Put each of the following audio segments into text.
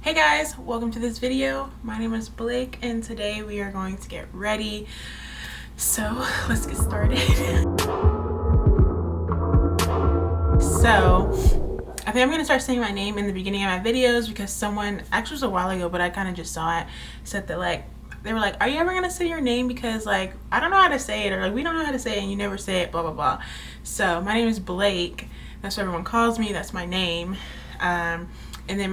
Hey guys, welcome to this video. My name is Blake and today we are going to get ready. So let's get started. So I think I'm gonna start saying my name in the beginning of my videos because someone, actually it was a while ago, but I kind of just saw it, said that they were like, are you ever gonna say your name, because I don't know how to say it, or we don't know how to say it and you never say it, blah blah blah. So my name is Blake, that's what everyone calls me, that's my name. And then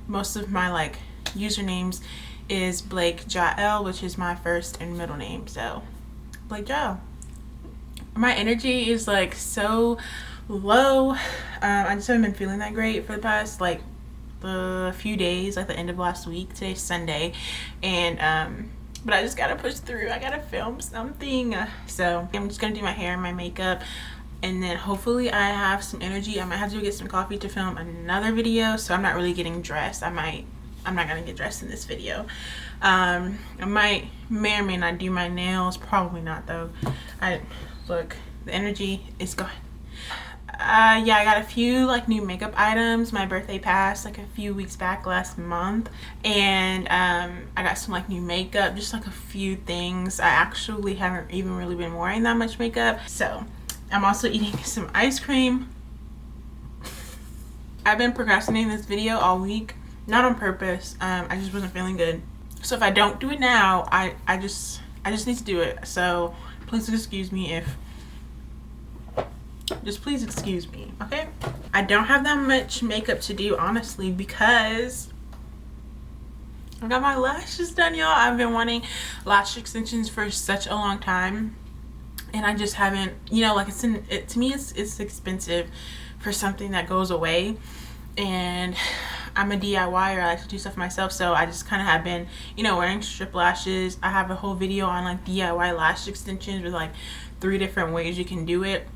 most of my usernames is Blake Jael, which is my first and middle name. So Blake Jael. My energy is so low. I just haven't been feeling that great for the past the few days, the end of last week. Today's Sunday, and but I just gotta push through. I gotta film something. So I'm just gonna do my hair and my makeup, and then hopefully I have some energy. I might have to get some coffee to film another video, so I'm not really getting dressed. I'm not gonna get dressed in this video. I may or may not do my nails, probably not though. Look, the energy is gone. Yeah, I got a few new makeup items. My birthday passed a few weeks back last month, and I got some new makeup, just a few things. I actually haven't even really been wearing that much makeup. So I'm also eating some ice cream. I've been procrastinating this video all week, not on purpose. I just wasn't feeling good. So if I don't do it now, I just need to do it. So please excuse me if, just please excuse me, okay? I don't have that much makeup to do, honestly, because I got my lashes done, y'all. I've been wanting lash extensions for such a long time, and I just haven't, to me it's expensive for something that goes away, and I'm a DIYer. I like to do stuff myself, so I just kind of have been, wearing strip lashes. I have a whole video on DIY lash extensions with 3 different ways you can do it,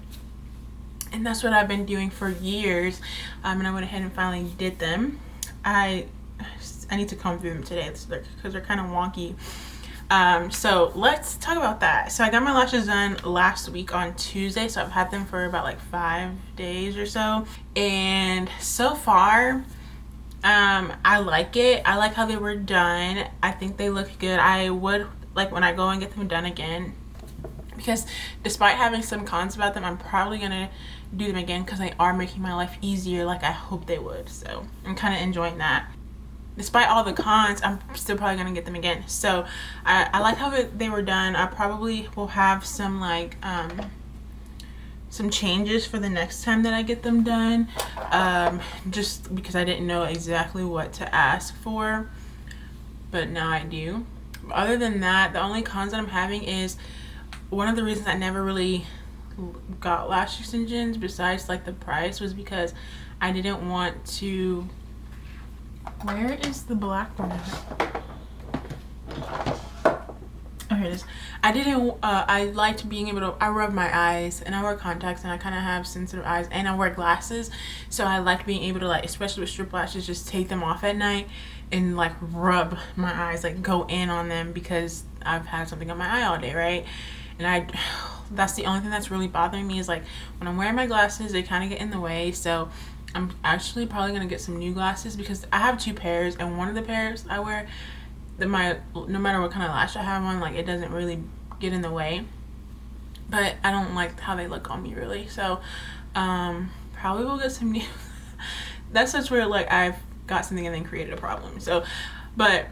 and that's what I've been doing for years. And I went ahead and finally did them. I need to comb through them today because they're kind of wonky. So let's talk about that. So I got my lashes done last week on Tuesday, so I've had them for about 5 days or so, and so far I like it. I like how they were done. I think they look good. I would when I go and get them done again, because despite having some cons about them, I'm probably gonna do them again because they are making my life easier I hope they would. So I'm kind of enjoying that. Despite all the cons, I'm still probably gonna get them again. So I like how they were done. I probably will have some changes for the next time that I get them done, just because I didn't know exactly what to ask for, but now I do. Other than that, the only cons that I'm having is, one of the reasons I never really got lash extensions, besides the price, was because I didn't want to. Where is the black one at? Oh, here it is. I liked being able to, I rub my eyes, and I wear contacts, and I kind of have sensitive eyes, and I wear glasses, so I liked being able to especially with strip lashes, just take them off at night and rub my eyes, go in on them, because I've had something on my eye all day, right? And that's the only thing that's really bothering me, is when I'm wearing my glasses, they kind of get in the way. So I'm actually probably gonna get some new glasses, because I have 2 pairs, and one of the pairs I wear, no matter what kind of lash I have on, it doesn't really get in the way, but I don't like how they look on me, really. So probably will get some new. That's just where I've got something and then created a problem. So, but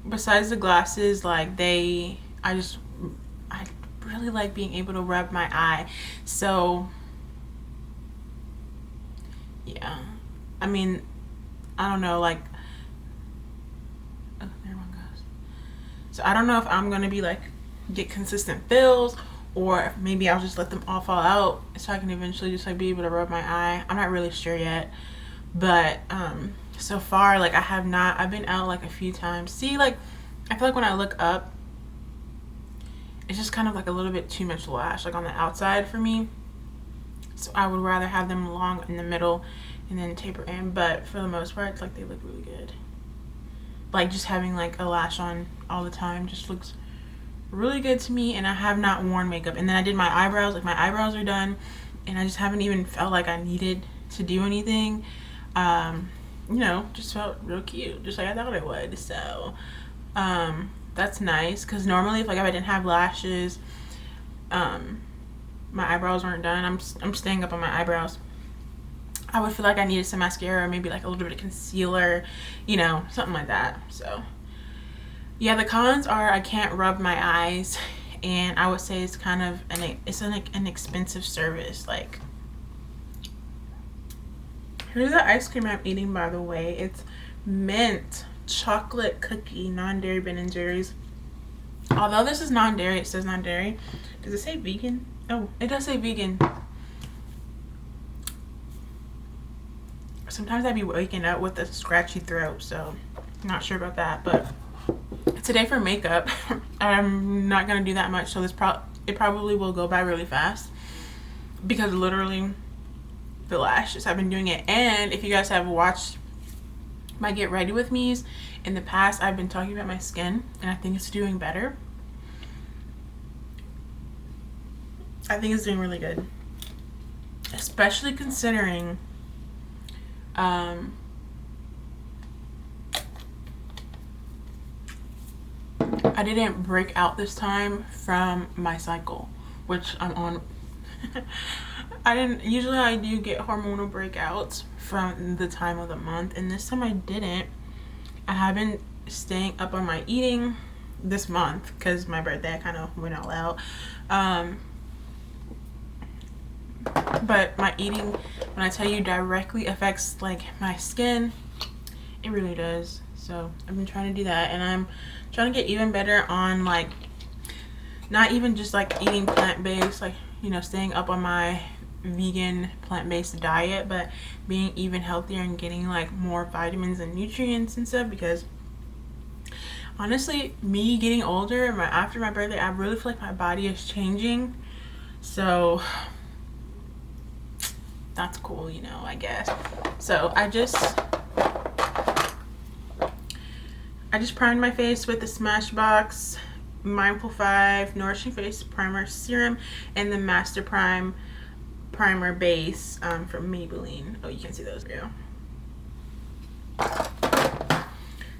besides the glasses, I really like being able to rub my eye. So yeah, I mean, I don't know, oh, there one goes. So I don't know if I'm gonna be get consistent fills, or if maybe I'll just let them all fall out so I can eventually just be able to rub my eye. I'm not really sure yet, but so far I have not. I've been out a few times. See, I feel when I look up, it's just kind of a little bit too much lash on the outside for me, so I would rather have them long in the middle and then taper in. But for the most part, it's they look really good. Just having a lash on all the time just looks really good to me. And I have not worn makeup, and then I did my eyebrows. My eyebrows are done, and I just haven't even felt I needed to do anything. you know, just felt real cute, just like I thought it would. So that's nice, because normally if I didn't have lashes, my eyebrows weren't done, I'm staying up on my eyebrows, I would feel like I needed some mascara or maybe like a little bit of concealer, you know, something like that. So yeah, the cons are I can't rub my eyes, and I would say it's kind of an expensive service. Like, here's the ice cream I'm eating, by the way. It's mint chocolate cookie, non-dairy Ben & Jerry's. Although this is non-dairy, it says non-dairy. Does it say vegan? Oh, it does say vegan. Sometimes I'd be waking up with a scratchy throat, so I'm not sure about that. But today for makeup, I'm not gonna do that much, so it probably will go by really fast, because literally the lashes, I've been doing it. And if you guys have watched my get ready with me's in the past, I've been talking about my skin, and I think it's doing better. I think it's doing really good, especially considering I didn't break out this time from my cycle, which I'm on. Usually I do get hormonal breakouts from the time of the month, and this time I didn't. I have been staying up on my eating this month because my birthday, I kind of went all out. But my eating, when I tell you, directly affects like my skin, it really does. So I've been trying to do that, and I'm trying to get even better on, like, not even just like eating plant-based, like, you know, staying up on my vegan plant-based diet, but being even healthier and getting like more vitamins and nutrients and stuff. Because honestly, me getting older and after my birthday, I really feel like my body is changing. So that's cool, you know, I guess. So I just primed my face with the Smashbox Mindful 5 Nourishing Face Primer Serum and the Master Prime Primer Base from Maybelline. Oh, you can see those. Yeah.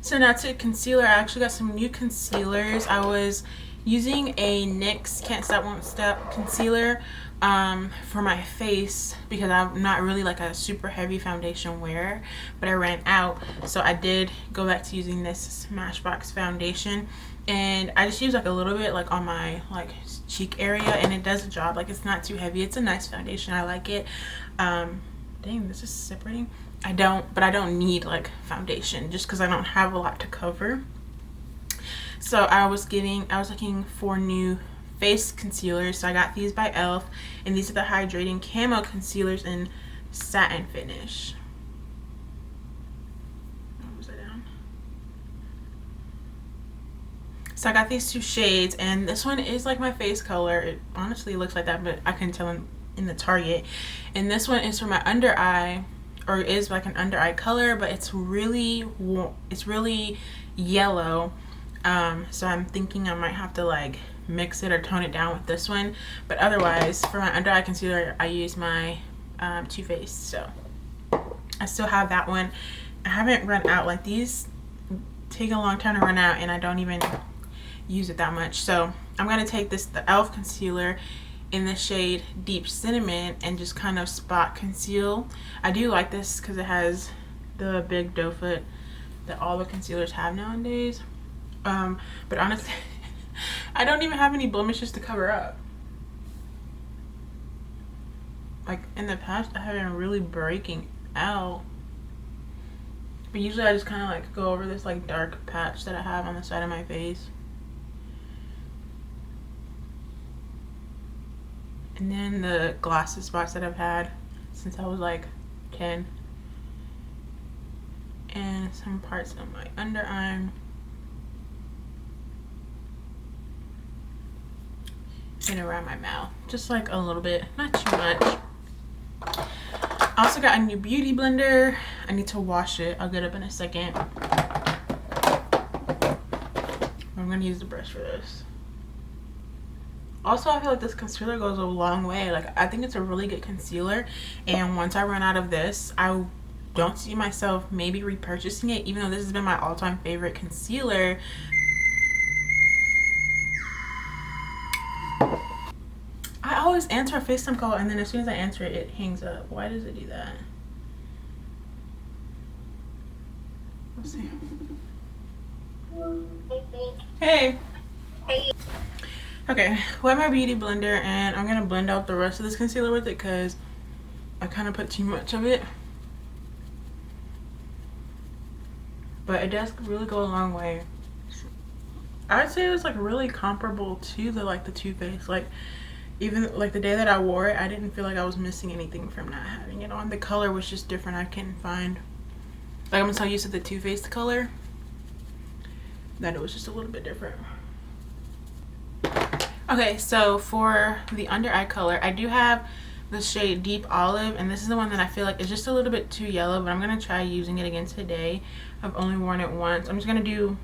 So now to concealer, I actually got some new concealers. I was using a NYX Can't Stop Won't Stop concealer for my face because I'm not really like a super heavy foundation wearer, but I ran out, so I did go back to using this Smashbox foundation, and I just use like a little bit like on my like cheek area, and it does the job. Like, it's not too heavy. It's a nice foundation. I like it. Dang, this is separating. I don't need like foundation just because I don't have a lot to cover. So I was looking for new face concealers, so I got these by e.l.f. and these are the hydrating camo concealers in satin finish. So I got these two shades, and this one is like my face color. It honestly looks like that, but I couldn't tell in the Target. And this one is for my under eye, or is like an under eye color, but it's really yellow. So I'm thinking I might have to like mix it or tone it down with this one. But otherwise, for my under eye concealer, I use my Too Faced. So I still have that one. I haven't run out. Like, these take a long time to run out, and I don't even use it that much. So I'm gonna take the e.l.f. concealer in the shade Deep Cinnamon and just kind of spot conceal. I do like this because it has the big doe foot that all the concealers have nowadays. But honestly, I don't even have any blemishes to cover up. Like, in the past, I have been really breaking out. But usually I just kind of like go over this like dark patch that I have on the side of my face. And then the glasses spots that I've had since I was like 10. And some parts of my underarm. And around my mouth. Just like a little bit, not too much. I also got a new beauty blender. I need to wash it. I'll get up in a second. I'm gonna use the brush for this. Also, I feel like this concealer goes a long way. Like, I think it's a really good concealer, and once I run out of this, I don't see myself maybe repurchasing it, even though this has been my all-time favorite concealer. I always answer a FaceTime call, and then as soon as I answer it, it hangs up. Why does it do that? Let's see. Hey. Hey. Okay, wet my beauty blender, and I'm gonna blend out the rest of this concealer with it because I kind of put too much of it. But it does really go a long way. I'd say it was like really comparable to the Too Faced. Like, even like the day that I wore it, I didn't feel like I was missing anything from not having it on. The color was just different. I couldn't find, like, I'm so used to the Too Faced color that it was just a little bit different. Okay, so for the under eye color, I do have the shade Deep Olive, and this is the one that I feel like is just a little bit too yellow, but I'm gonna try using it again today. I've only worn it once. I'm just gonna do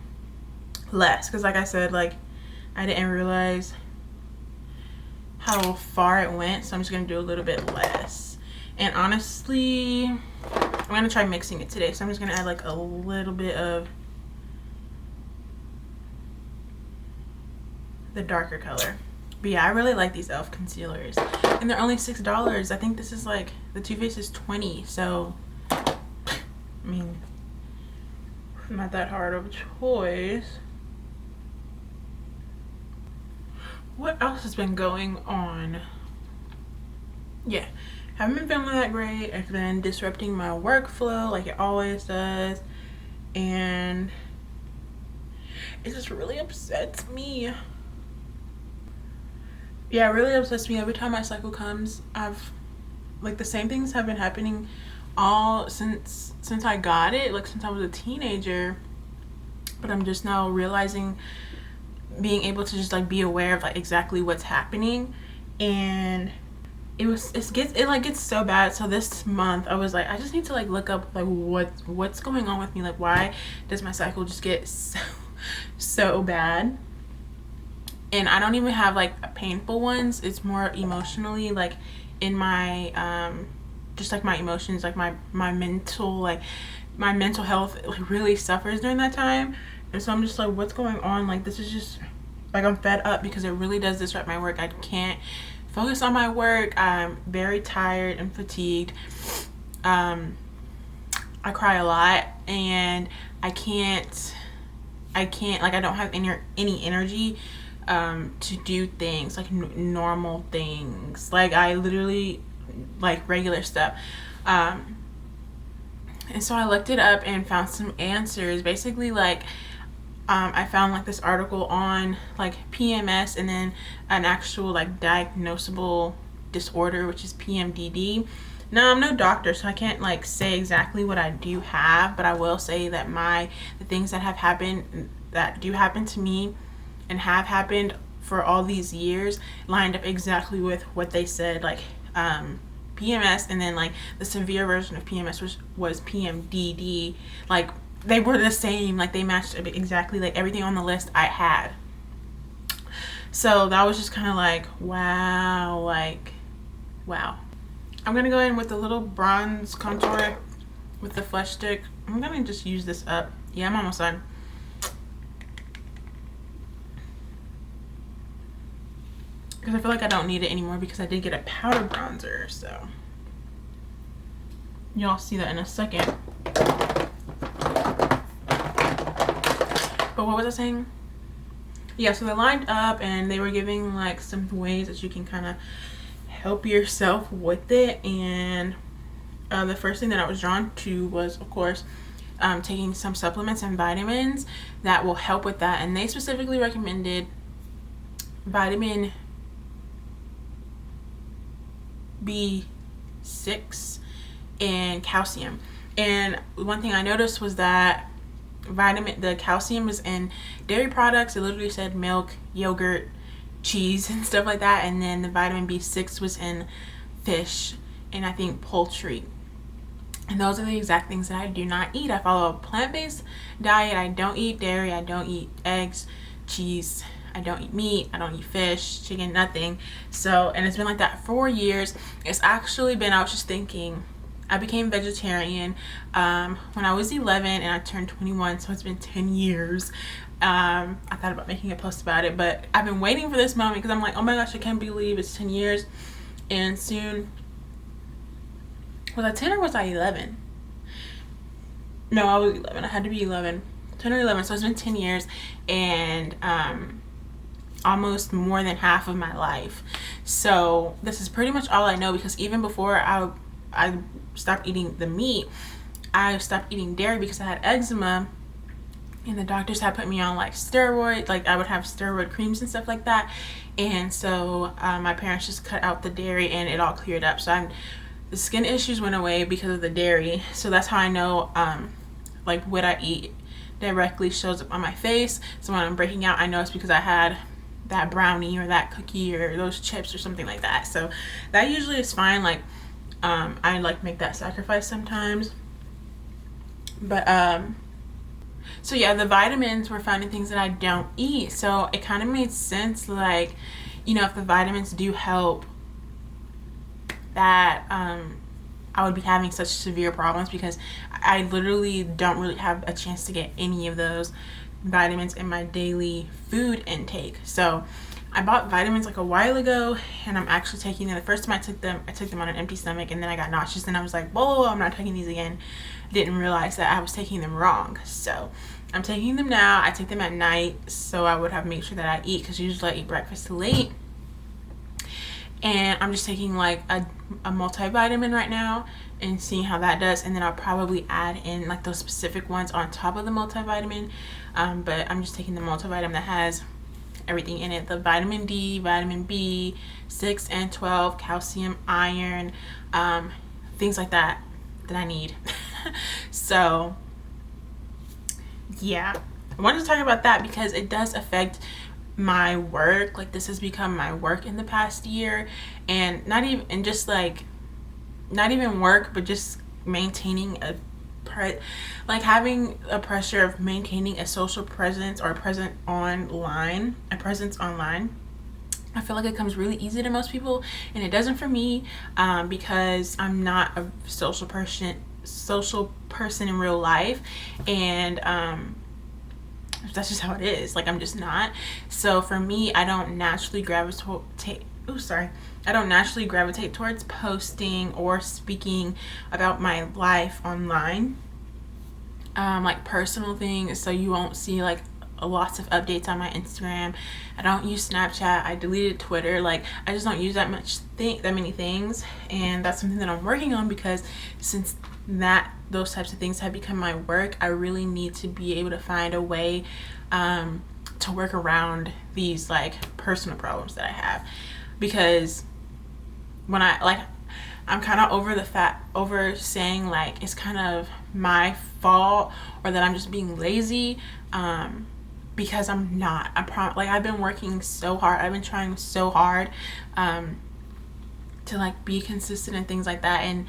less because, like I said, like, I didn't realize how far it went, so I'm just gonna do a little bit less. And honestly, I'm gonna try mixing it today, so I'm just gonna add like a little bit of the darker color. But yeah, I really like these e.l.f. concealers, and they're only $6. I think this is like, the Too Faced is $20, so I mean, not that hard of a choice. What else has been going on? Yeah, haven't been feeling that great. It's been disrupting my workflow like it always does, and it just really upsets me. Yeah, it really upsets me every time my cycle comes. I've, like, the same things have been happening all since I got it, like since I was a teenager. But I'm just now realizing, being able to just like be aware of like exactly what's happening, and it gets so bad. So this month I was like, I just need to like look up like what's going on with me. Like, why does my cycle just get so bad? And I don't even have like painful ones. It's more emotionally, like in my just like my emotions, like my mental health like really suffers during that time. And so I'm just like, what's going on? Like, this is just like, I'm fed up because it really does disrupt my work. I can't focus on my work. I'm very tired and fatigued. I cry a lot, and I can't like, I don't have any energy to do things like normal things. Like, I literally like regular stuff. And so I looked it up and found some answers. Basically, like, I found like this article on like PMS, and then an actual like diagnosable disorder, which is PMDD. Now, I'm no doctor, so I can't like say exactly what I do have, but I will say that the things that do happen to me and have happened for all these years lined up exactly with what they said, like PMS, and then like the severe version of PMS was PMDD. Like, they were the same, like they matched exactly like everything on the list I had. So that was just kind of like, wow, like, wow. I'm gonna go in with a little bronze contour with the flesh stick. I'm gonna just use this up. Yeah, I'm almost done. Because I feel like I don't need it anymore, because I did get a powder bronzer, so y'all see that in a second. But what was I saying? Yeah, so they lined up and they were giving like some ways that you can kind of help yourself with it. And the first thing that I was drawn to was, of course, taking some supplements and vitamins that will help with that. And they specifically recommended vitamin B6 and calcium. And one thing I noticed was that the calcium was in dairy products. It literally said milk, yogurt, cheese, and stuff like that. And then the vitamin B6 was in fish and I think poultry. And those are the exact things that I do not eat. I follow a plant-based diet. I don't eat dairy. I don't eat eggs, cheese. I don't eat meat. I don't eat fish, chicken, nothing. So, and it's been like that for years. It's actually been, I was just thinking, I became vegetarian when I was 11 and I turned 21, so it's been 10 years. I thought about making a post about it, but I've been waiting for this moment because I'm like, oh my gosh, I can't believe it's 10 years. And soon, was I 10 or was I 11? No, I was 11. I had to be 11. 10 or 11, so it's been 10 years and almost more than half of my life. So this is pretty much all I know, because even before I stopped eating the meat, I stopped eating dairy because I had eczema, and the doctors had put me on like steroids, like I would have steroid creams and stuff like that. And so my parents just cut out the dairy and it all cleared up. So the skin issues went away because of the dairy. So that's how I know like what I eat directly shows up on my face. So when I'm breaking out, I know it's because I had that brownie or that cookie or those chips or something like that. So that usually is fine. Like I like make that sacrifice sometimes. But so yeah, the vitamins were finding things that I don't eat. So it kind of made sense, like, you know, if the vitamins do help, that I would be having such severe problems, because I literally don't really have a chance to get any of those vitamins in my daily food intake. So I bought vitamins like a while ago, and I'm actually taking them. The first time I took them on an empty stomach, and then I got nauseous, and I was like, whoa, I'm not taking these again. Didn't realize that I was taking them wrong. So I'm taking them now. I take them at night, so I would have to make sure that I eat, because usually I eat breakfast late. And I'm just taking like a multivitamin right now and seeing how that does, and then I'll probably add in like those specific ones on top of the multivitamin. But I'm just taking the multivitamin that has everything in it: the vitamin D, vitamin B6 and 12, calcium, iron, things like that I need. So yeah, I wanted to talk about that because it does affect my work. Like, this has become my work in the past year, and not even work, but just maintaining like having a pressure of maintaining a social presence or a presence online. I feel like it comes really easy to most people, and it doesn't for me, because I'm not a social person in real life, and that's just how it is. Like, I'm just not. So for me, I don't naturally gravitate towards posting or speaking about my life online, like personal things. So you won't see like lots of updates on my Instagram. I don't use Snapchat. I deleted Twitter. Like, I just don't use that many things, and that's something that I'm working on, because since those types of things have become my work, I really need to be able to find a way to work around these like personal problems that I have, because when I'm kind of over saying like it's kind of my fault, or that I'm just being lazy, because I'm not. I've been working so hard. I've been trying so hard to like be consistent and things like that, and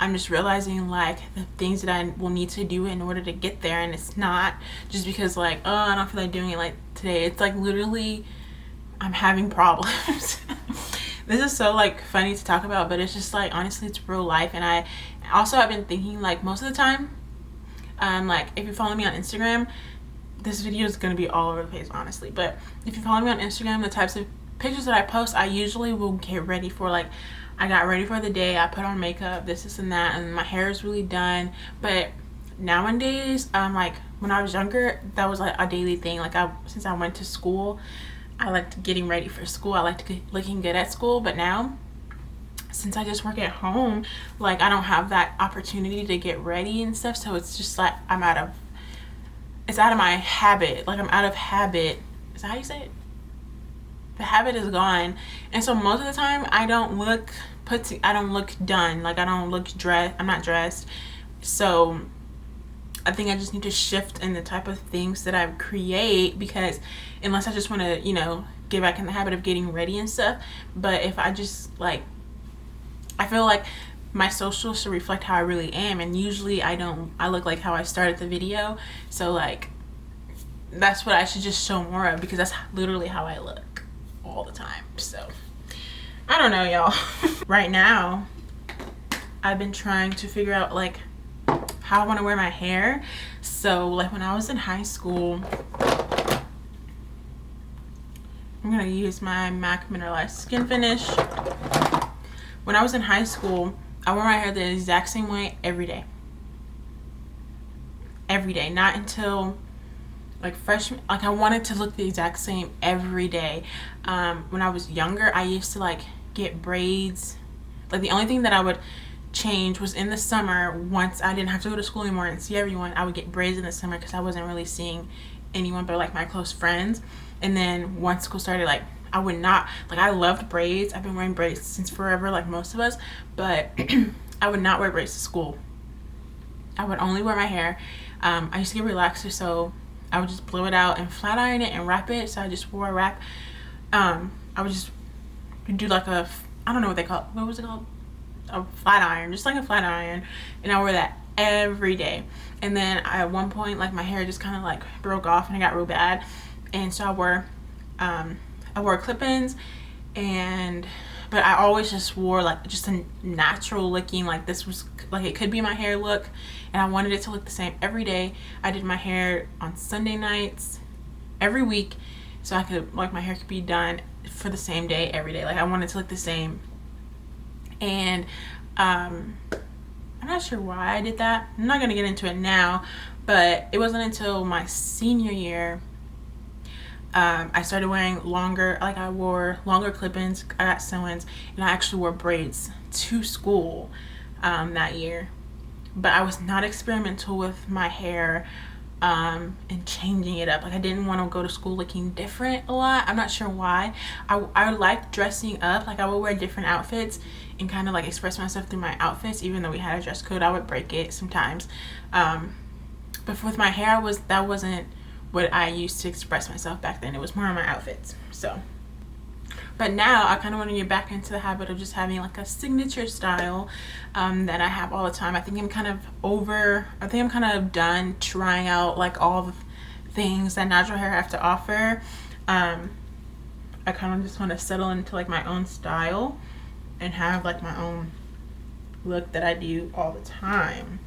I'm just realizing like the things that I will need to do in order to get there. And it's not just because like, oh, I don't feel like doing it like today. It's like literally I'm having problems. This is so like funny to talk about, but it's just like, honestly, it's real life. And I also have been thinking, like, most of the time, like if you follow me on Instagram, this video is going to be all over the place, honestly, but if you follow me on Instagram, the types of pictures that I post, I usually will get ready for, like, I got ready for the day, I put on makeup, this and that, and my hair is really done. But nowadays, like when I was younger, that was like a daily thing. Like, since I went to school, I liked getting ready for school. I liked looking good at school. But now, since I just work at home, like, I don't have that opportunity to get ready and stuff. So it's just like it's out of my habit. Like, I'm out of habit. Is that how you say it? The habit is gone. And so most of the time I don't look done. Like, I don't look dressed. I'm not dressed. So I think I just need to shift in the type of things that I create, because unless I just want to, you know, get back in the habit of getting ready and stuff. But if I just like, I feel like my social should reflect how I really am, and usually I look like how I started the video. So like, that's what I should just show more of, because that's literally how I look all the time. So I don't know, y'all. Right now I've been trying to figure out like how I want to wear my hair. So like when I was in high school, I'm gonna use my MAC Mineralized Skin Finish. When I was in high school, I wore my hair the exact same way every day. Every day, not until like freshman. Like I wanted to look the exact same every day. When I was younger, I used to like get braids. Like the only thing that I would change was in the summer. Once I didn't have to go to school anymore and see everyone, I would get braids in the summer because I wasn't really seeing anyone but like my close friends. And then once school started, like I would not, like I loved braids. I've been wearing braids since forever, like most of us, but I would not wear braids to school. I would only wear my hair. I used to get relaxer, so I would just blow it out and flat iron it and wrap it. So I just wore a wrap. I would just do like a, I don't know what they call it. What was it called? A flat iron, just like a flat iron. And I wore that every day. And then at one point, like my hair just kind of like broke off and it got real bad. And so I wore clip-ins, but I always just wore like just a natural looking, like this was like it could be my hair look, and I wanted it to look the same every day. I did my hair on Sunday nights every week, so I could like my hair could be done for the same day every day. Like I wanted to look the same. And I'm not sure why I did that. I'm not gonna get into it now, but it wasn't until my senior year I started wearing longer, like I wore longer clip-ins, I got sew-ins, and I actually wore braids to school that year. But I was not experimental with my hair and changing it up. Like I didn't want to go to school looking different a lot. I'm not sure why. I liked dressing up. Like I would wear different outfits and kind of like express myself through my outfits. Even though we had a dress code, I would break it sometimes. But with my hair, that wasn't what I used to express myself back then. It was more on my outfits. So, but now I kind of want to get back into the habit of just having like a signature style that I have all the time. I think I'm kind of done trying out like all the things that natural hair have to offer. I kind of just want to settle into like my own style and have like my own look that I do all the time.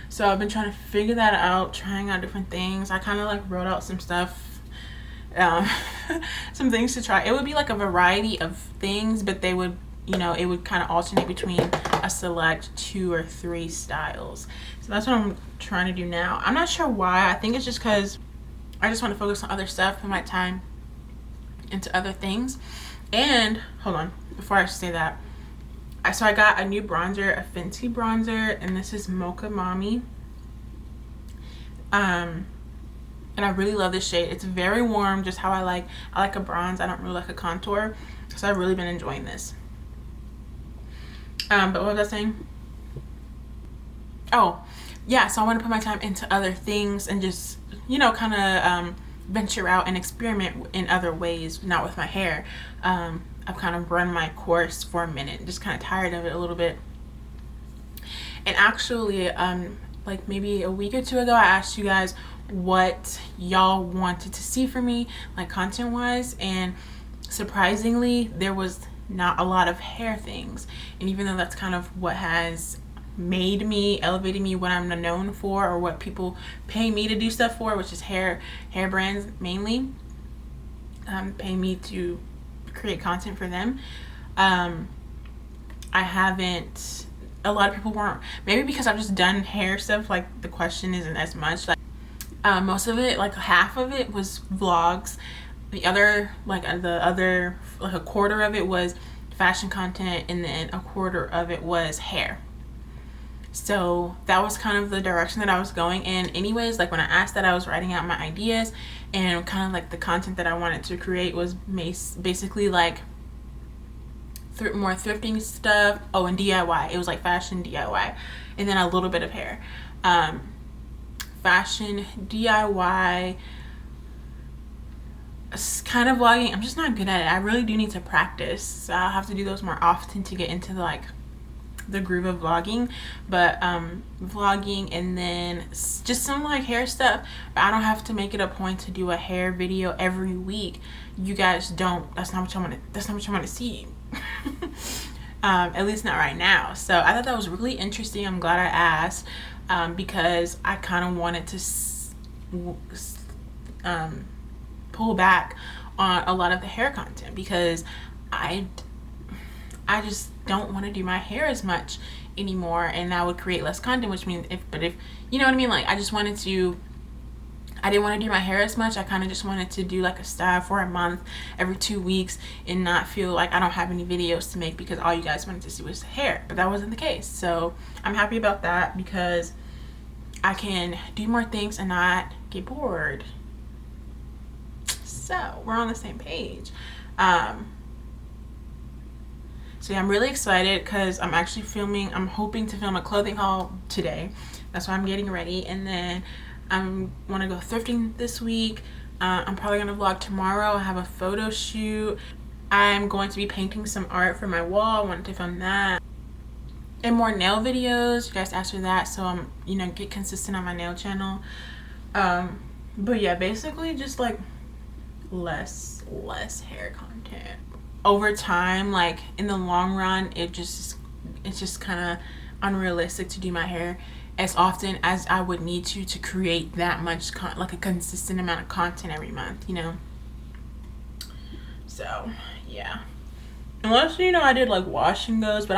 So I've been trying to figure that out, trying out different things. I kind of like wrote out some stuff, some things to try. It would be like a variety of things, but they would, you know, it would kind of alternate between a select 2 or 3 styles. So that's what I'm trying to do now. I'm not sure why. I think it's just because I just want to focus on other stuff, put my time into other things. And hold on, before I say that, so I got a new bronzer, a Fenty bronzer, and this is Mocha Mommy. And I really love this shade. It's very warm, just how I like a bronze. I don't really like a contour, so I've really been enjoying this. But what was I saying? Oh yeah, so I want to put my time into other things and just, you know, kind of venture out and experiment in other ways, not with my hair. I've kind of run my course for a minute, just kind of tired of it a little bit. And actually, like maybe a week or 2 ago, I asked you guys what y'all wanted to see from me, like content wise, and surprisingly, there was not a lot of hair things. And even though that's kind of what has made me, elevated me, what I'm known for, or what people pay me to do stuff for, which is hair brands mainly, pay me to create content for them. I haven't, a lot of people weren't, maybe because I've just done hair stuff, like the question isn't as much. Like most of it, like half of it was vlogs. The other, like a quarter of it was fashion content, and then a quarter of it was hair. So that was kind of the direction that I was going in anyways. Like when I asked that, I was writing out my ideas, and kind of like the content that I wanted to create was basically like more thrifting stuff. Oh, and DIY. It was like fashion DIY, and then a little bit of hair. Fashion DIY, kind of vlogging. I'm just not good at it. I really do need to practice. So I'll have to do those more often to get into the groove of vlogging. But vlogging, and then just some like hair stuff. But I don't have to make it a point to do a hair video every week. You guys don't. That's not what you want to see. at least not right now. So I thought that was really interesting. I'm glad I asked, because I kind of wanted to pull back on a lot of the hair content, because I just don't want to do my hair as much anymore, and that would create less content, which means if you know what I mean, like I didn't want to do my hair as much. I kind of just wanted to do like a style for a month, every 2 weeks, and not feel like I don't have any videos to make because all you guys wanted to see was the hair. But that wasn't the case. So I'm happy about that, because I can do more things and not get bored. So we're on the same page. So yeah, I'm really excited because I'm hoping to film a clothing haul today. That's why I'm getting ready. And then I want to go thrifting this week. I'm probably going to vlog tomorrow. I have a photo shoot. I'm going to be painting some art for my wall. I wanted to film that. And more nail videos. You guys asked for that. So I'm, get consistent on my nail channel. But yeah, basically just like less hair content. Over time, like in the long run, it's just kind of unrealistic to do my hair as often as I would need to create that much like a consistent amount of content every month, So yeah, unless I did like wash and goes, but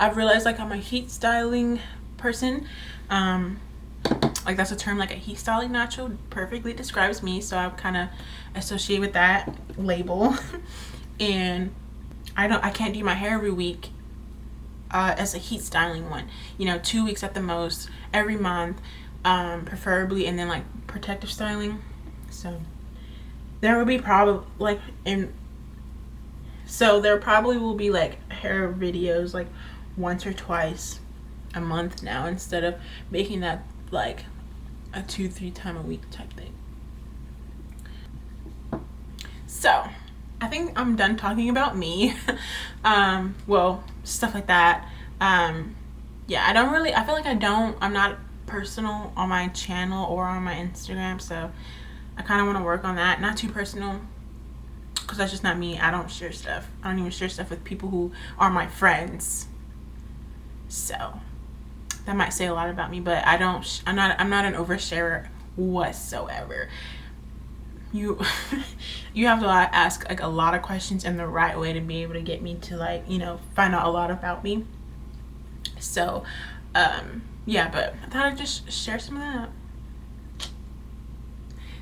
I've realized like I'm a heat styling person. Like that's a term, like a heat styling natural perfectly describes me, so I kind of associate with that label. And I can't do my hair every week as a heat styling one, 2 weeks at the most, every month, preferably, and then like protective styling. So there will be probably there probably will be like hair videos like once or twice a month now, instead of making that like a 2-3 time a week type thing. So I think I'm done talking about me. Well, stuff like that. Yeah, I feel like I'm not personal on my channel or on my Instagram, so I kind of want to work on that. Not too personal, because that's just not me. I don't share stuff. I don't even share stuff with people who are my friends. So that might say a lot about me, but I'm not an oversharer whatsoever. You have to ask like a lot of questions in the right way to be able to get me to like find out a lot about me. So yeah, but I thought I'd just share some of that.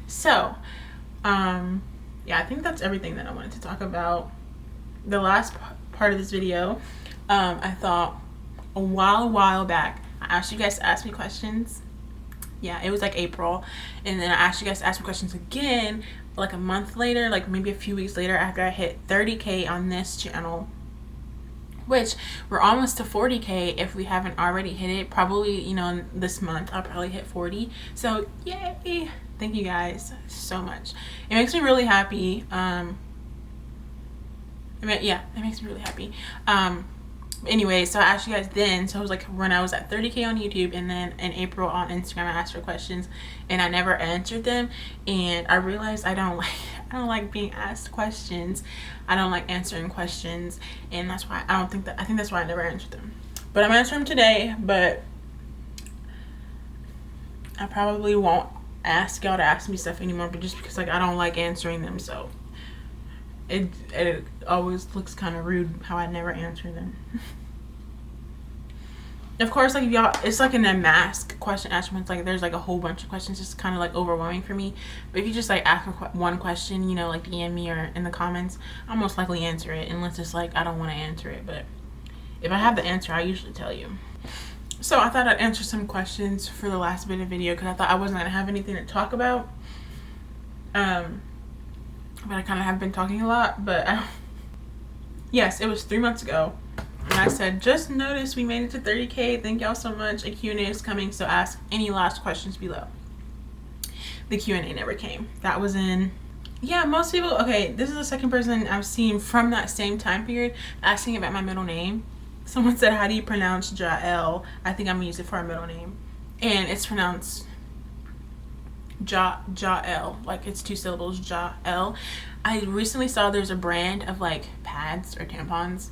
So yeah, I think that's everything that I wanted to talk about. The last part of this video, I thought a while back I asked you guys to ask me questions. Yeah, it was like April, and then I asked you guys to ask me questions again like a month later, like maybe a few weeks later, after I hit 30K on this channel, which we're almost to 40K if we haven't already hit it. Probably this month I'll probably hit 40. So yay, thank you guys so much. It makes me really happy. Yeah, it makes me really happy. Anyway, so I asked you guys then, so it was like when I was at 30K on YouTube, and then in April on Instagram I asked for questions and I never answered them, and I realized I don't like being asked questions. I don't like answering questions, and that's why I think that's why I never answered them. But I'm answering them today, but I probably won't ask y'all to ask me stuff anymore, but just because like I don't like answering them, so it always looks kind of rude how I never answer them. Of course, like if y'all, it's like in a mask question answer, like there's like a whole bunch of questions. It's kind of like overwhelming for me. But if you just like ask one question, like DM me or in the comments, I'll most likely answer it, unless it's like I don't want to answer it. But if I have the answer, I usually tell you. So I thought I'd answer some questions for the last bit of video, because I thought I wasn't gonna have anything to talk about. But I kind of have been talking a lot. But yes, it was 3 months ago, and I said, just noticed we made it to 30K. Thank y'all so much. A Q&A is coming, so ask any last questions below. The Q&A never came. That was in, yeah, most people, okay, this is the second person I've seen from that same time period asking about my middle name. Someone said, how do you pronounce Jael? I think I'm gonna use it for a middle name, and it's pronounced Jael, like it's 2 syllables, Jael. I recently saw there's a brand of like pads or tampons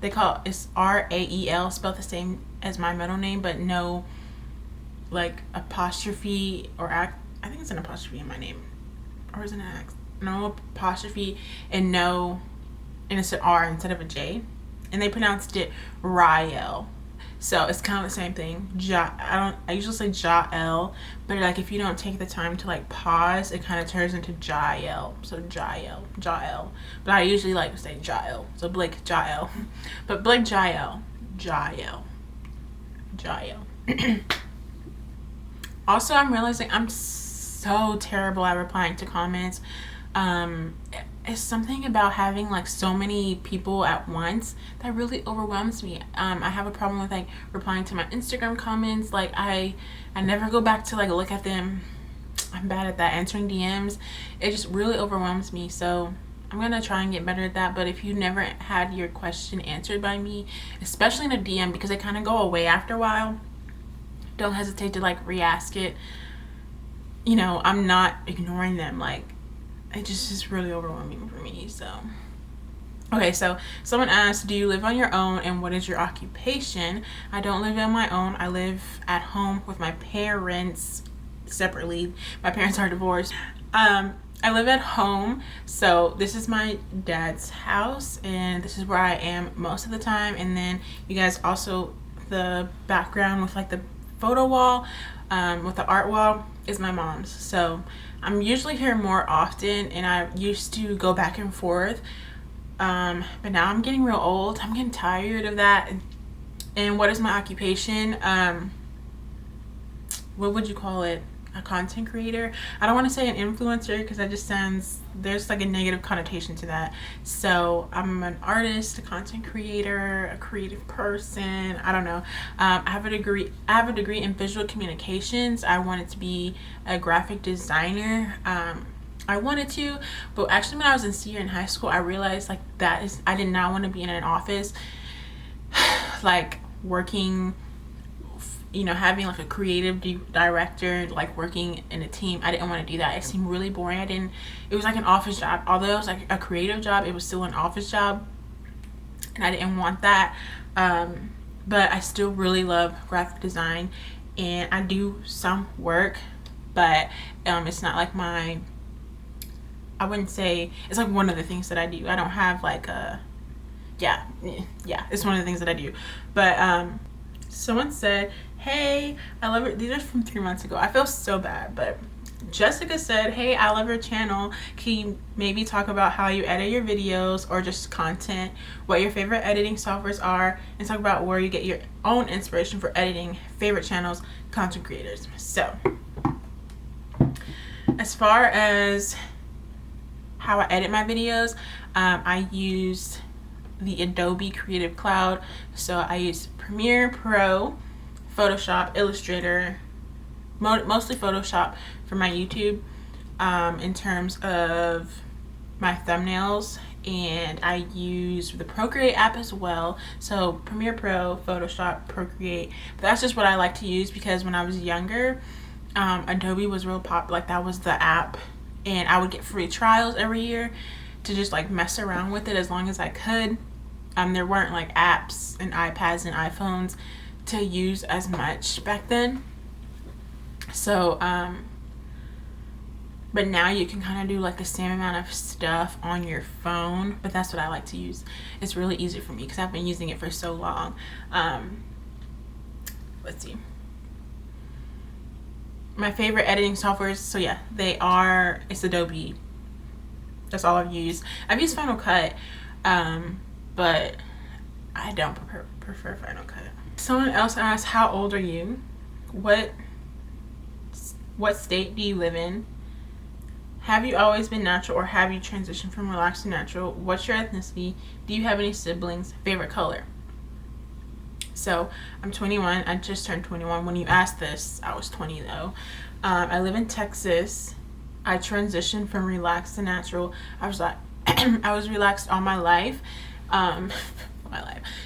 They call it's Rael, spelled the same as my middle name, but no like apostrophe or I think it's an apostrophe in my name, or is it an X? No apostrophe and it's an R instead of a J, and they pronounced it Rael. So it's kind of the same thing. I usually say Jael, but like if you don't take the time to like pause, it kind of turns into Jael. So Jael. But I usually like to say Jael. So Blake Jael, but Blake Jael. Also, I'm realizing I'm so terrible at replying to comments. It's something about having like so many people at once that really overwhelms me. I have a problem with like replying to my Instagram comments. Like I never go back to like look at them. I'm bad at that. Answering DMs, it just really overwhelms me. So I'm gonna try and get better at that. But if you never had your question answered by me, especially in a DM, because they kind of go away after a while, don't hesitate to like re-ask it. You know, I'm not ignoring them. Like, it just is really overwhelming for me. So okay, so someone asked, do you live on your own and what is your occupation? I don't live on my own. I live at home with my parents separately. My parents are divorced. I live at home, so this is my dad's house and this is where I am most of the time. And then you guys also, the background with like the photo wall with the art wall is my mom's. So I'm usually here more often, and I used to go back and forth, but now I'm getting real old. I'm getting tired of that. And what is my occupation? What would you call it? A content creator? I don't want to say an influencer because that just sounds, there's like a negative connotation to that. So I'm an artist, a content creator, a creative person. I don't know. I have a degree in visual communications. I wanted to be a graphic designer. I wanted to, but actually when I was in senior in high school, I realized like I did not want to be in an office like working, you know, having like a creative director, like working in a team. I didn't want to do that. It seemed really boring. It was like an office job. Although it was like a creative job, it was still an office job, and I didn't want that. But I still really love graphic design, and I do some work, but it's not like I wouldn't say it's like one of the things that I do. I don't have like yeah, it's one of the things that I do. But someone said, hey, I love it. These are from 3 months ago. I feel so bad, but Jessica said, hey, I love your channel. Can you maybe talk about how you edit your videos or just content, what your favorite editing softwares are, and talk about where you get your own inspiration for editing, favorite channels, content creators. So as far as how I edit my videos, I use the Adobe Creative Cloud. So I use Premiere Pro, Photoshop, Illustrator, mostly Photoshop for my YouTube in terms of my thumbnails, and I use the Procreate app as well. So Premiere Pro, Photoshop, Procreate. But that's just what I like to use because when I was younger, Adobe was real popular. Like that was the app, and I would get free trials every year to just like mess around with it as long as I could. There weren't like apps and iPads and iPhones to use as much back then. So but now you can kind of do like the same amount of stuff on your phone, but that's what I like to use. It's really easy for me because I've been using it for so long. Let's see, my favorite editing softwares, so yeah, it's Adobe. That's all I've used. I've used Final Cut, but I don't prefer Final Cut. Someone else asked, how old are you? What state do you live in? Have you always been natural or have you transitioned from relaxed to natural? What's your ethnicity? Do you have any siblings? Favorite color? So I'm 21. I just turned 21. When you asked this, I was 20 though. I live in Texas. I transitioned from relaxed to natural. I was like, I was relaxed all my life.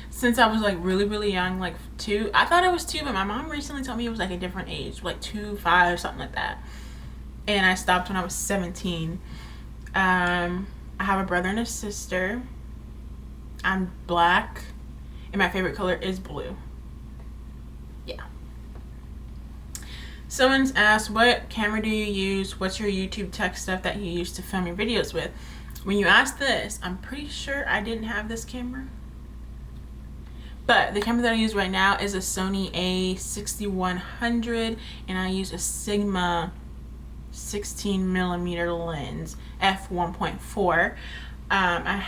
Since I was like really young, like 2. I thought it was 2, but my mom recently told me it was like a different age, like 2, 5, something like that. And I stopped when I was 17. I have a brother and a sister. I'm black and my favorite color is blue. Yeah. Someone's asked, what camera do you use? What's your YouTube tech stuff that you use to film your videos with? When you asked this, I'm pretty sure I didn't have this camera. But the camera that I use right now is a Sony a6100, and I use a Sigma 16mm lens f1.4. I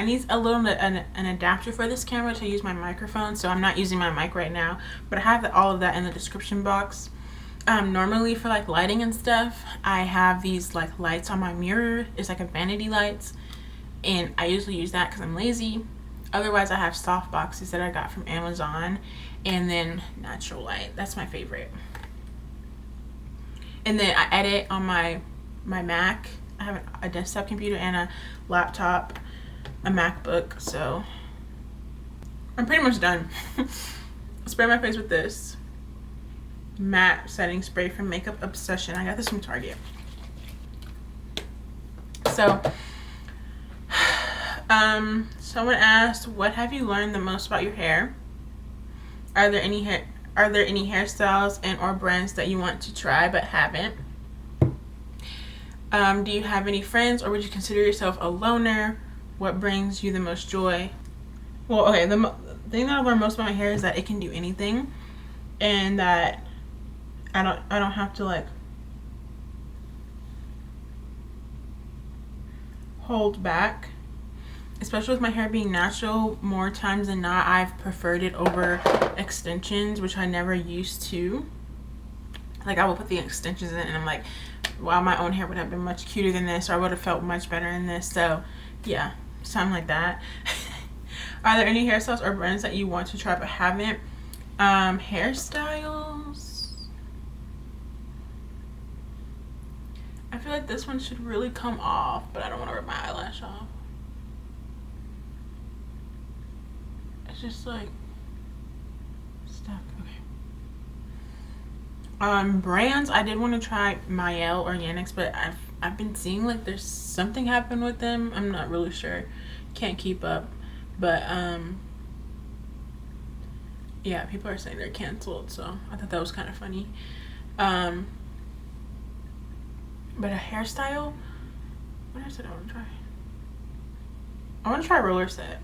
need a little an adapter for this camera to use my microphone, so I'm not using my mic right now, but I have all of that in the description box. Normally for like lighting and stuff, I have these like lights on my mirror. It's like a vanity lights, and I usually use that because I'm lazy. Otherwise I have soft boxes that I got from Amazon, and then natural light. That's my favorite. And then I edit on my Mac. I have a desktop computer and a laptop, a MacBook, so I'm pretty much done. Spray my face with this matte setting spray from Makeup Obsession. I got this from Target. So someone asked, what have you learned the most about your hair? Are there any hairstyles and or brands that you want to try but haven't? Do you have any friends, or would you consider yourself a loner? What brings you the most joy? Well, okay, the thing that I've learned most about my hair is that it can do anything, and that I don't have to like hold back. Especially with my hair being natural, more times than not I've preferred it over extensions, which I never used to. Like, I would put the extensions in and I'm like, wow, my own hair would have been much cuter than this, or I would have felt much better in this. So yeah, something like that. Are there any hairstyles or brands that you want to try but haven't? Hairstyles, I feel like this one should really come off, but I don't want to rip my eyelash off. It's just like stuck. Okay. Brands, I did want to try Jael or Jenkins, but I've been seeing like there's something happen with them. I'm not really sure. Can't keep up. But yeah, people are saying they're canceled, so I thought that was kind of funny. But a hairstyle, what else did I want to try? I want to try roller set.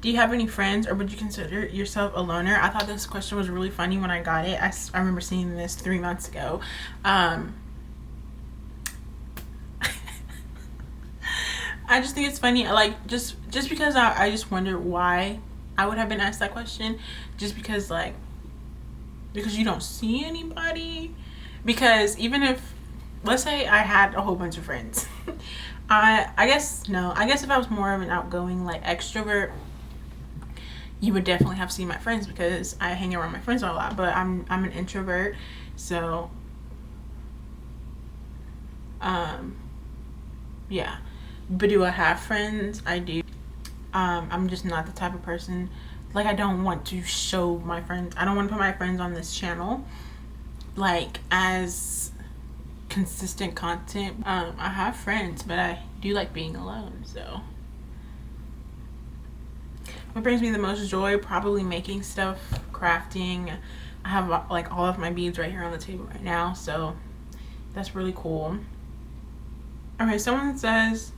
Do you have any friends, or would you consider yourself a loner? I thought this question was really funny when I got it. I remember seeing this 3 months ago. I just think it's funny, like just because I just wonder why I would have been asked that question, just because you don't see anybody. Because even if, let's say I had a whole bunch of friends, I guess if I was more of an outgoing like extrovert, you would definitely have seen my friends because I hang around my friends a lot. But I'm an introvert, so yeah. But do I have friends? I do. I'm just not the type of person, like, I don't want to show my friends, I don't want to put my friends on this channel like as consistent content. I have friends, but I do like being alone. So what brings me the most joy? Probably making stuff, crafting. I have like all of my beads right here on the table right now, so that's really cool. Okay, someone says,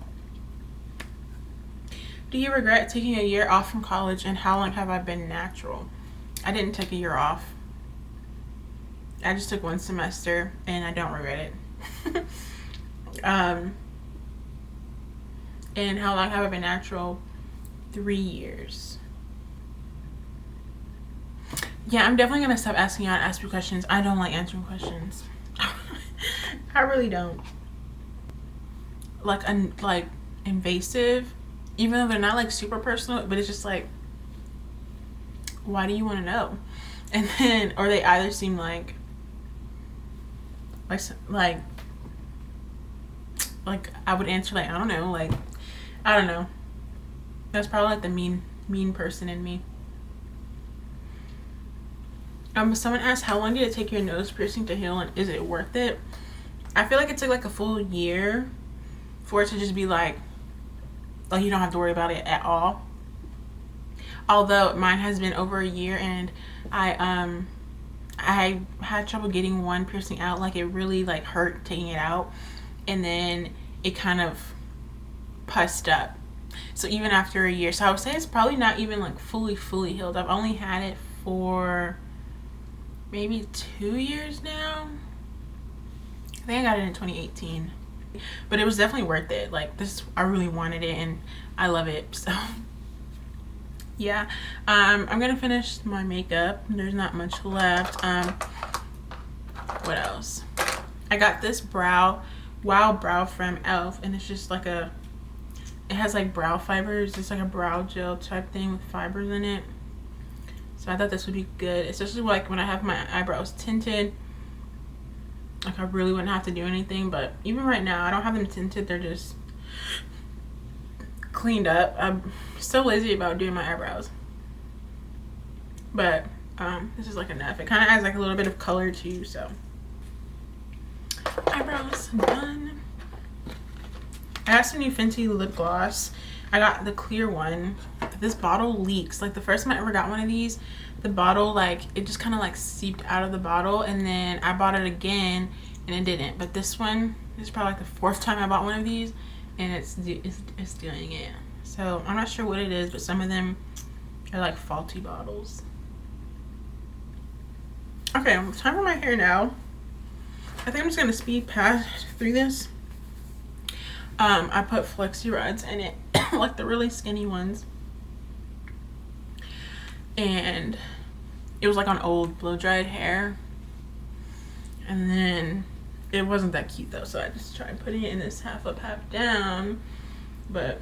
do you regret taking a year off from college, and how long have I been natural? I didn't take a year off. I just took 1 semester and I don't regret it. And how long have I been natural? 3 years. Yeah, I'm definitely gonna stop asking y'all to ask me questions. I don't like answering questions. I really don't. Like invasive, even though they're not like super personal, but it's just like, why do you want to know? And then, or they either seem like I would answer like, I don't know, like, I don't know. That's probably like the mean person in me. Someone asked, how long did it take your nose piercing to heal, and is it worth it? I feel like it took like a full year for it to just be like you don't have to worry about it at all. Although mine has been over a year, and I had trouble getting one piercing out. Like, it really like hurt taking it out, and then it kind of pussed up. So even after a year, so I would say it's probably not even like fully healed. I've only had it for maybe 2 years now. I think I got it in 2018, but it was definitely worth it. Like, this, I really wanted it and I love it. So yeah, I'm gonna finish my makeup. There's not much left. What else? I got this wow brow from Elf, and it's just like it has like brow fibers. It's like a brow gel type thing with fibers in it. So I thought this would be good, especially like when I have my eyebrows tinted. Like, I really wouldn't have to do anything, but even right now I don't have them tinted. They're just cleaned up. I'm so lazy about doing my eyebrows, but this is like enough. It kind of adds like a little bit of color too. So eyebrows done. I have some new Fenty lip gloss. I got the clear one. This bottle leaks. Like, the first time I ever got one of these, the bottle, like, it just kind of like seeped out of the bottle, and then I bought it again and it didn't. But this one, this is probably like the 4th time I bought one of these, and it's doing it. So I'm not sure what it is, but some of them are like faulty bottles. Okay, time for my hair now. I think I'm just gonna speed past through this. I put flexi rods in it, like the really skinny ones, and it was like on old blow dried hair, and then it wasn't that cute though, so I just tried putting it in this half up, half down, but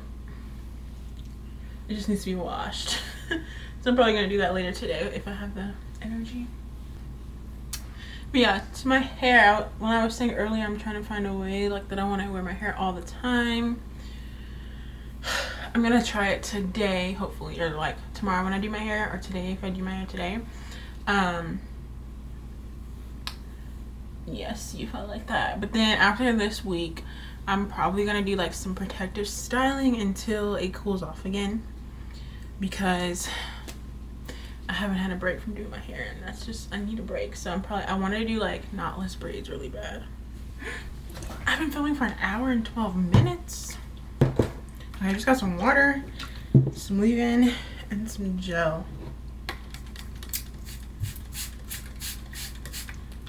it just needs to be washed. So I'm probably gonna do that later today if I have the energy. But yeah, to my hair, when I was saying earlier, I'm trying to find a way like that I want to wear my hair all the time. I'm gonna try it today, hopefully, or like tomorrow when I do my hair, or today if I do my hair today. Yes, you felt like that. But then after this week, I'm probably gonna do like some protective styling until it cools off again, because I haven't had a break from doing my hair, and that's just, I need a break. So I want to do like knotless braids really bad. I've been filming for 1 hour and 12 minutes. I just got some water, some leave-in, and some gel.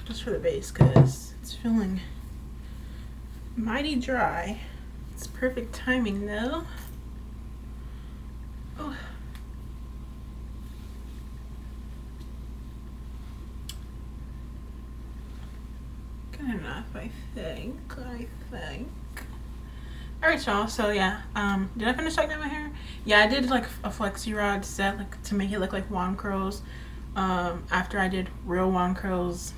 Just for the base, because it's feeling mighty dry. It's perfect timing though. Oh. Good enough, I think. Alright, y'all, so yeah, did I finish tightening my hair? Yeah, I did like a flexi rod set, like to make it look like wand curls, after I did real wand curls.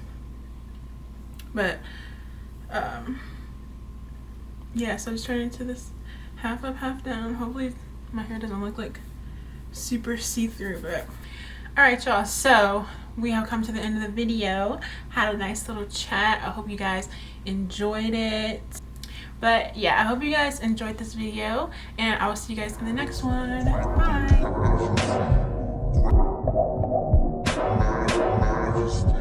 But yeah, so I just turned into this half up, half down. Hopefully my hair doesn't look like super see-through, but alright, y'all, so we have come to the end of the video. Had a nice little chat. I hope you guys enjoyed it. But yeah, I hope you guys enjoyed this video, and I will see you guys in the next one. Bye.